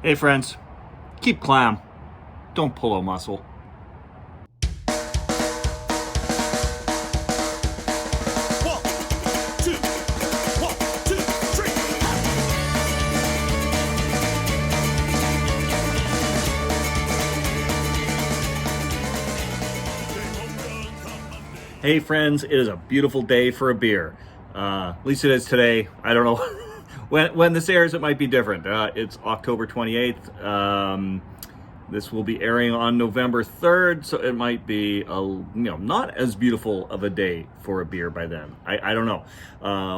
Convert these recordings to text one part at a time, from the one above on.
Hey friends, keep clam. Don't pull a muscle. One, two, one, two, three. Hey friends, it is a beautiful day for a beer. At least it is today. I don't know. when this airs, it might be different. It's October 28th. This will be airing on November 3rd, so it might be not as beautiful of a day for a beer by then. I don't know.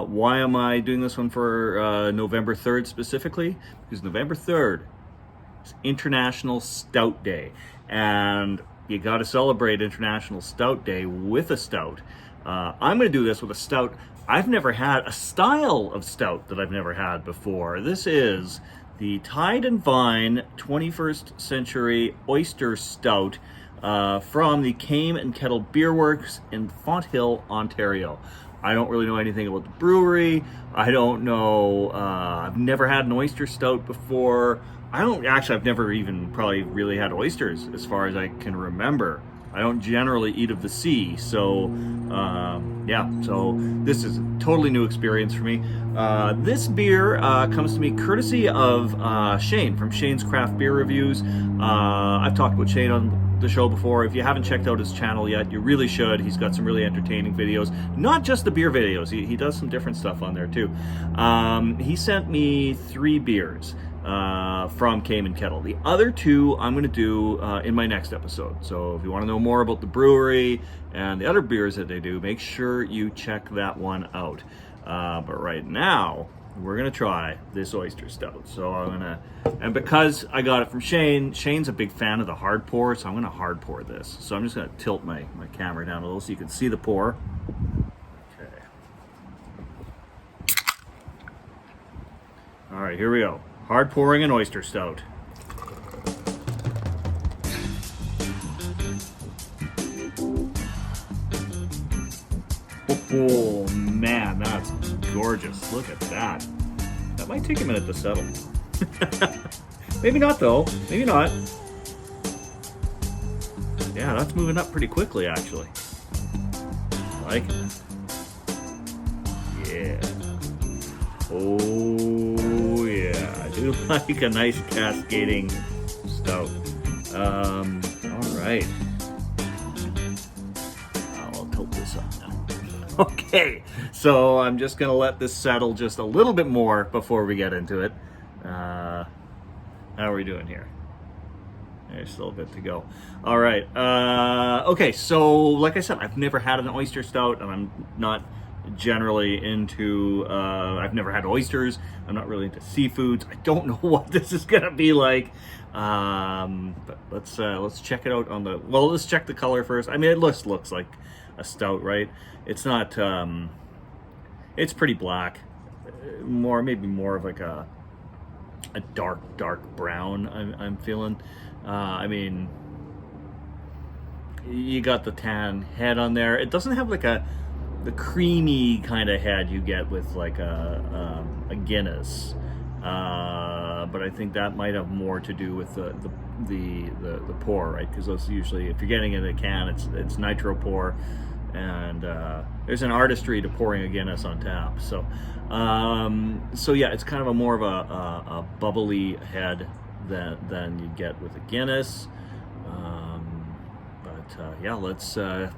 Why am I doing this one for November 3rd specifically? Because November 3rd is International Stout Day, and you got to celebrate International Stout Day with a stout. I'm going to do this with a stout. I've never had a style of stout that I've never had before. This is the Tide and Vine 21st Century Oyster Stout from the Kame and Kettle Beer Works in Fonthill, Ontario. I don't really know anything about the brewery. I don't know. I've never had an oyster stout before. I've never even probably really had oysters as far as I can remember. I don't generally eat of the sea, so so this is a totally new experience for me. This beer comes to me courtesy of Shane from Shane's Craft Beer Reviews. I've talked about Shane on the show before. If you haven't checked out his channel yet, you really should. He's got some really entertaining videos, not just the beer videos. He does some different stuff on there too. He sent me 3 beers from Kame and Kettle. The other 2 I'm going to do in my next episode. So if you want to know more about the brewery and the other beers that they do, make sure you check that one out. But right now, we're going to try this oyster stout. So and because I got it from Shane, Shane's a big fan of the hard pour, so I'm going to hard pour this. So I'm just going to tilt my camera down a little so you can see the pour. Okay. All right, here we go. Hard pouring an oyster stout. Oh man, that's gorgeous. Look at that. That might take a minute to settle. Maybe not though. Maybe not. Yeah, that's moving up pretty quickly actually. I like it. Yeah. Oh yeah, I do like a nice cascading stout. All right. I'll tilt this up now. Okay, so I'm just gonna let this settle just a little bit more before we get into it. How are we doing here? There's still a bit to go. All right. Okay, so like I said, I've never had an oyster stout, and I'm not generally into I've never had oysters. I'm not really into seafoods. I don't know what this is gonna be like, but let's check it out on the let's check the color first. I mean, it looks like a stout, right? It's not it's pretty black, maybe more of like a dark brown. I'm feeling. I mean, you got the tan head on there. It doesn't have like the creamy kind of head you get with like a Guinness, but I think that might have more to do with the pour, right? Because those usually, if you're getting it in a can, it's nitro pour, and there's an artistry to pouring a Guinness on tap. So yeah, it's kind of a more of a bubbly head than you get with a Guinness. Yeah, let's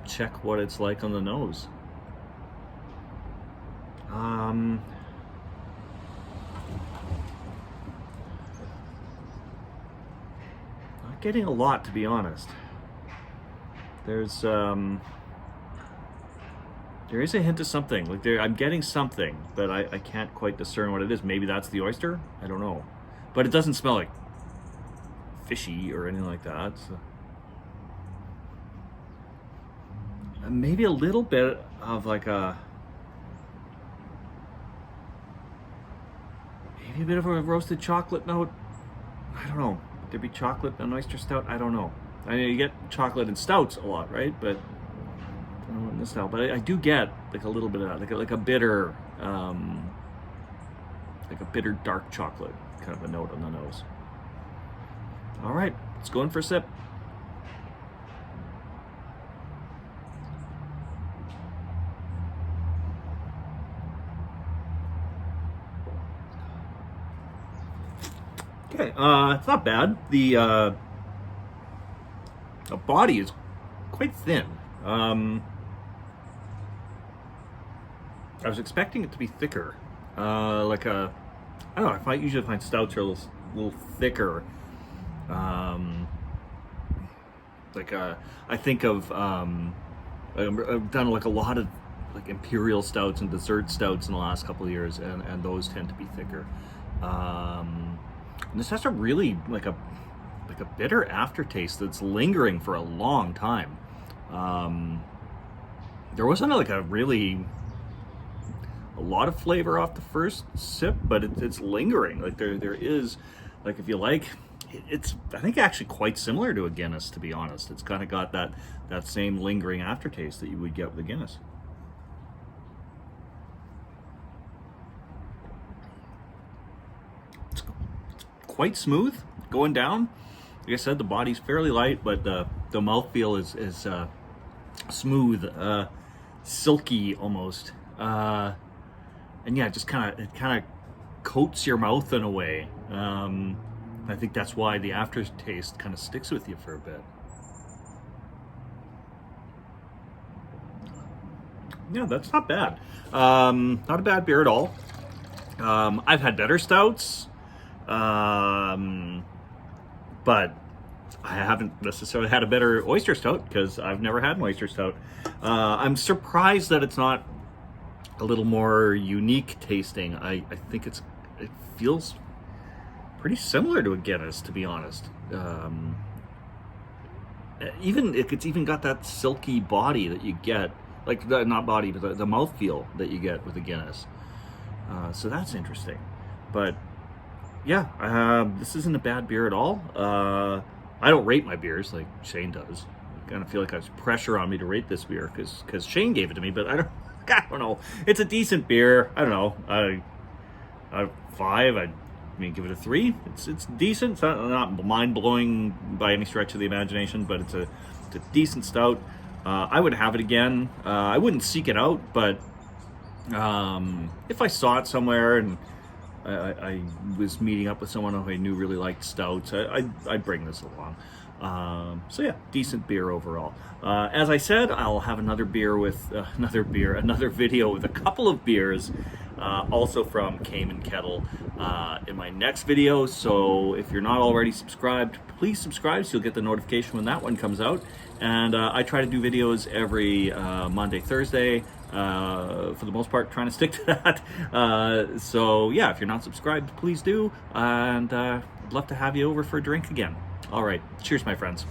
check what it's like on the nose. Not getting a lot, to be honest. There is a hint of something. Like I'm getting something, but I can't quite discern what it is. Maybe that's the oyster? I don't know. But it doesn't smell like fishy or anything like that. So. Maybe a little bit of like maybe a bit of a roasted chocolate note. I don't know. Would there be chocolate in an oyster stout? I don't know. I mean, you get chocolate in stouts a lot, right? But I don't know in this style. But I do get like a little bit of that, like a bitter, dark chocolate kind of a note on the nose. All right, let's go in for a sip. Okay, it's not bad. The body is quite thin. I was expecting it to be thicker. I don't know. I usually find stouts are a little thicker. I think of I've done like a lot of like imperial stouts and dessert stouts in the last couple of years, and those tend to be thicker. And this has a really like a bitter aftertaste that's lingering for a long time. There wasn't like a lot of flavor off the first sip, but it's lingering. Like there is, like, if you like, it's I think actually quite similar to a Guinness, to be honest. It's kind of got that same lingering aftertaste that you would get with a Guinness. It's quite smooth going down. Like I said, the body's fairly light, but the mouthfeel is smooth, silky almost. And yeah, it kind of coats your mouth in a way. I think that's why the aftertaste kind of sticks with you for a bit. Yeah, that's not bad. Not a bad beer at all. I've had better stouts, but I haven't necessarily had a better oyster stout because I've never had an oyster stout. I'm surprised that it's not a little more unique tasting. I think it feels pretty similar to a Guinness, to be honest. It's even got that silky body that you get, like not body, but the mouthfeel that you get with a Guinness. So that's interesting. But yeah, this isn't a bad beer at all. I don't rate my beers like Shane does. I kind of feel like there's pressure on me to rate this beer because Shane gave it to me, but I don't know. It's a decent beer. I don't know. I 5. I give it a 3. It's decent. It's not mind blowing by any stretch of the imagination, but it's a decent stout. I would have it again. I wouldn't seek it out, but if I saw it somewhere and I was meeting up with someone who I knew really liked stouts, I'd bring this along. So yeah, decent beer overall. As I said, I'll have another video with a couple of beers, also from Kame and Kettle, in my next video. So if you're not already subscribed, please subscribe so you'll get the notification when that one comes out. And I try to do videos every Monday, Thursday, for the most part, trying to stick to that. So yeah, if you're not subscribed, please do. And I'd love to have you over for a drink again. All right. Cheers, my friends.